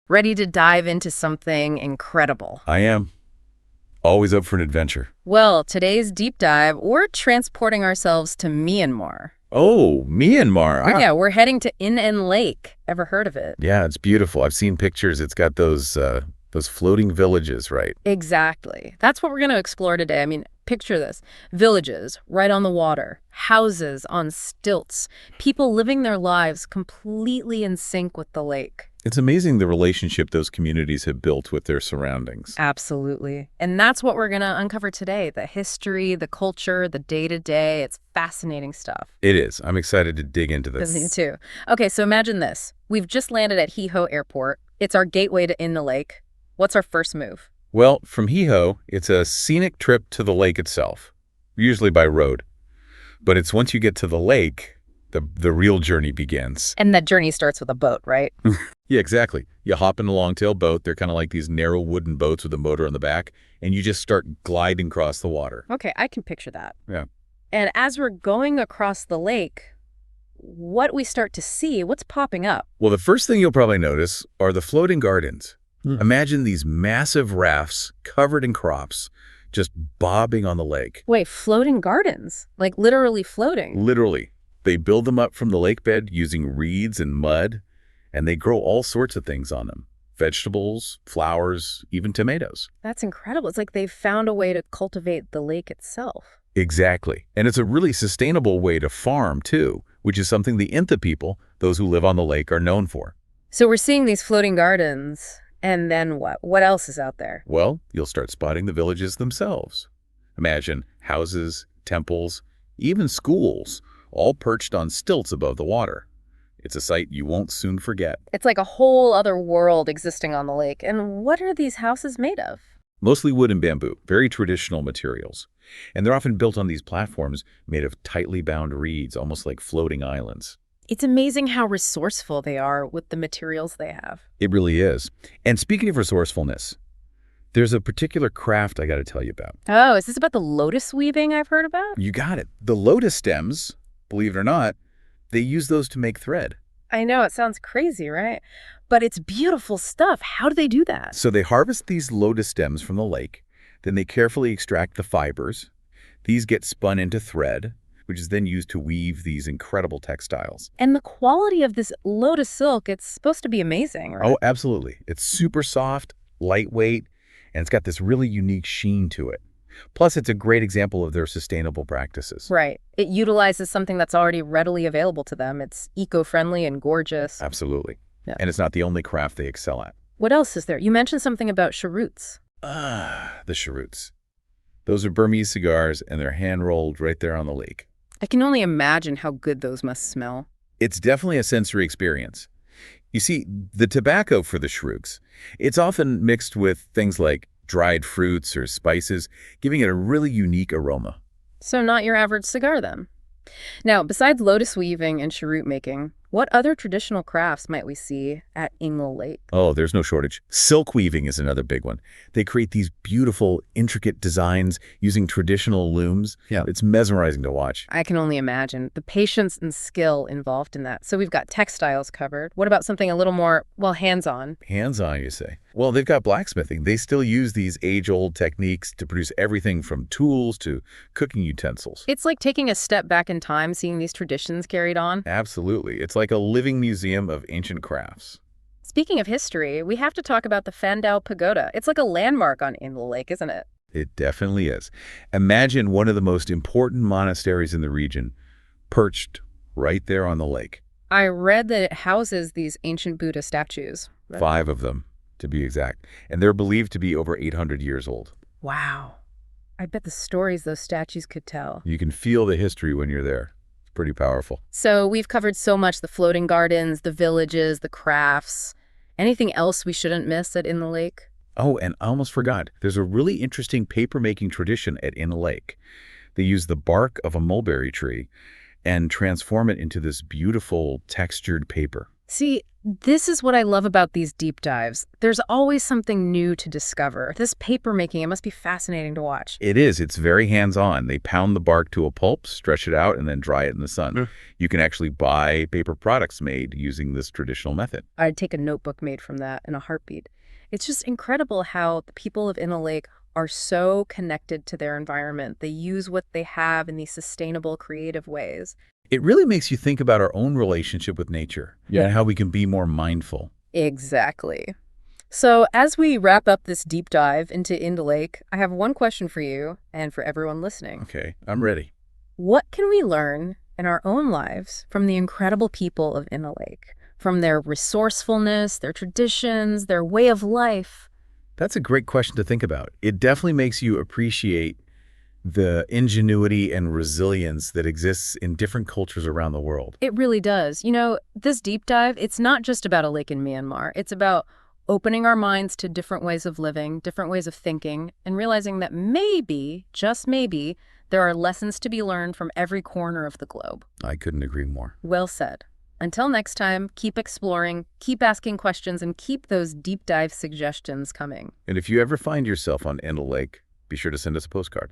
Ready to dive into something incredible. I am. Always up for an adventure. Well, today's deep dive, we're transporting ourselves to Myanmar. Oh, Myanmar. Yeah, we're heading to Inle Lake. Ever heard of it? Yeah, it's beautiful. I've seen pictures. It's got those floating villages, right? Exactly. That's what we're going to explore today. I mean, picture this. Villages right on the water, houses on stilts, people living their lives completely in sync with the lake. It's amazing the relationship those communities have built with their surroundings. Absolutely. And that's what we're going to uncover today. The history, the culture, the day-to-day. It's fascinating stuff. It is. I'm excited to dig into this. Me too. Okay, so imagine this. We've just landed at Hee Ho Airport. It's our gateway to Inle Lake. What's our first move? Well, from Hee Ho, it's a scenic trip to the lake itself, usually by road. But it's once you get to the lake, the real journey begins. And that journey starts with a boat, right? Yeah, exactly. You hop in a longtail boat. They're kind of like these narrow wooden boats with a motor on the back, and you just start gliding across the water. Okay, I can picture that. Yeah. And as we're going across the lake, what we start to see, what's popping up? Well, the first thing you'll probably notice are the floating gardens. Imagine these massive rafts covered in crops just bobbing on the lake. Wait, floating gardens? Like literally floating? Literally. They build them up from the lake bed using reeds and mud, and they grow all sorts of things on them. Vegetables, flowers, even tomatoes. That's incredible. It's like they've found a way to cultivate the lake itself. Exactly. And it's a really sustainable way to farm, too, which is something the Inta people, those who live on the lake, are known for. So we're seeing these floating gardens, and then what? What else is out there? Well, you'll start spotting the villages themselves. Imagine houses, temples, even schools, all perched on stilts above the water. It's a sight you won't soon forget. It's like a whole other world existing on the lake. And what are these houses made of? Mostly wood and bamboo, very traditional materials. And they're often built on these platforms made of tightly bound reeds, almost like floating islands. It's amazing how resourceful they are with the materials they have. It really is. And speaking of resourcefulness, there's a particular craft I got to tell you about. Oh, is this about the lotus weaving I've heard about? You got it. The lotus stems, believe it or not, they use those to make thread. I know, it sounds crazy, right? But it's beautiful stuff. How do they do that? So they harvest these lotus stems from the lake. Then they carefully extract the fibers. These get spun into thread, which is then used to weave these incredible textiles. And the quality of this lotus silk, it's supposed to be amazing, right? Oh, absolutely. It's super soft, lightweight, and it's got this really unique sheen to it. Plus, it's a great example of their sustainable practices. Right. It utilizes something that's already readily available to them. It's eco-friendly and gorgeous. Absolutely. Yeah. And it's not the only craft they excel at. What else is there? You mentioned something about cheroots. The cheroots. Those are Burmese cigars, and they're hand-rolled right there on the lake. I can only imagine how good those must smell. It's definitely a sensory experience. You see, the tobacco for the cheroots, it's often mixed with things like dried fruits or spices, giving it a really unique aroma. So not your average cigar, then. Now, besides lotus weaving and cheroot making, what other traditional crafts might we see at Inle Lake? Oh, there's no shortage. Silk weaving is another big one. They create these beautiful, intricate designs using traditional looms. Yeah, it's mesmerizing to watch. I can only imagine the patience and skill involved in that. So we've got textiles covered. What about something a little more, well, hands-on? Hands-on, you say? Well, they've got blacksmithing. They still use these age-old techniques to produce everything from tools to cooking utensils. It's like taking a step back in time, seeing these traditions carried on. Absolutely. It's like a living museum of ancient crafts. Speaking of history, we have to talk about the Phaung Daw Oo pagoda. It's like a landmark on Inle Lake, isn't it? It definitely is. Imagine one of the most important monasteries in the region perched right there on the lake. I read that it houses these ancient Buddha statues. 5 of them, to be exact. And they're believed to be over 800 years old. Wow. I bet the stories those statues could tell. You can feel the history when you're there. It's pretty powerful. So we've covered so much: the floating gardens, the villages, the crafts. Anything else we shouldn't miss at Inle Lake? Oh, and I almost forgot. There's a really interesting paper-making tradition at Inle Lake. They use the bark of a mulberry tree and transform it into this beautiful textured paper. See, This is what I love about these deep dives. There's always something new to discover. This paper making, it must be fascinating to watch. It is. It's very hands-on. They pound the bark to a pulp, stretch it out, and then dry it in the sun. Mm. You can actually buy paper products made using this traditional method. I'd take a notebook made from that in a heartbeat. It's just incredible how the people of Inle Lake are so connected to their environment. They use what they have in these sustainable, creative ways. It really makes you think about our own relationship with nature and how we can be more mindful. Exactly. So as we wrap up this deep dive into Inle Lake, I have one question for you and for everyone listening. Okay, I'm ready. What can we learn in our own lives from the incredible people of Inle Lake? From their resourcefulness, their traditions, their way of life? That's a great question to think about. It definitely makes you appreciate the ingenuity and resilience that exists in different cultures around the world. It really does. You know, this deep dive, it's not just about a lake in Myanmar. It's about opening our minds to different ways of living, different ways of thinking, and realizing that maybe, just maybe, there are lessons to be learned from every corner of the globe. I couldn't agree more. Well said. Until next time, keep exploring, keep asking questions, and keep those deep dive suggestions coming. And if you ever find yourself on Inle Lake, be sure to send us a postcard.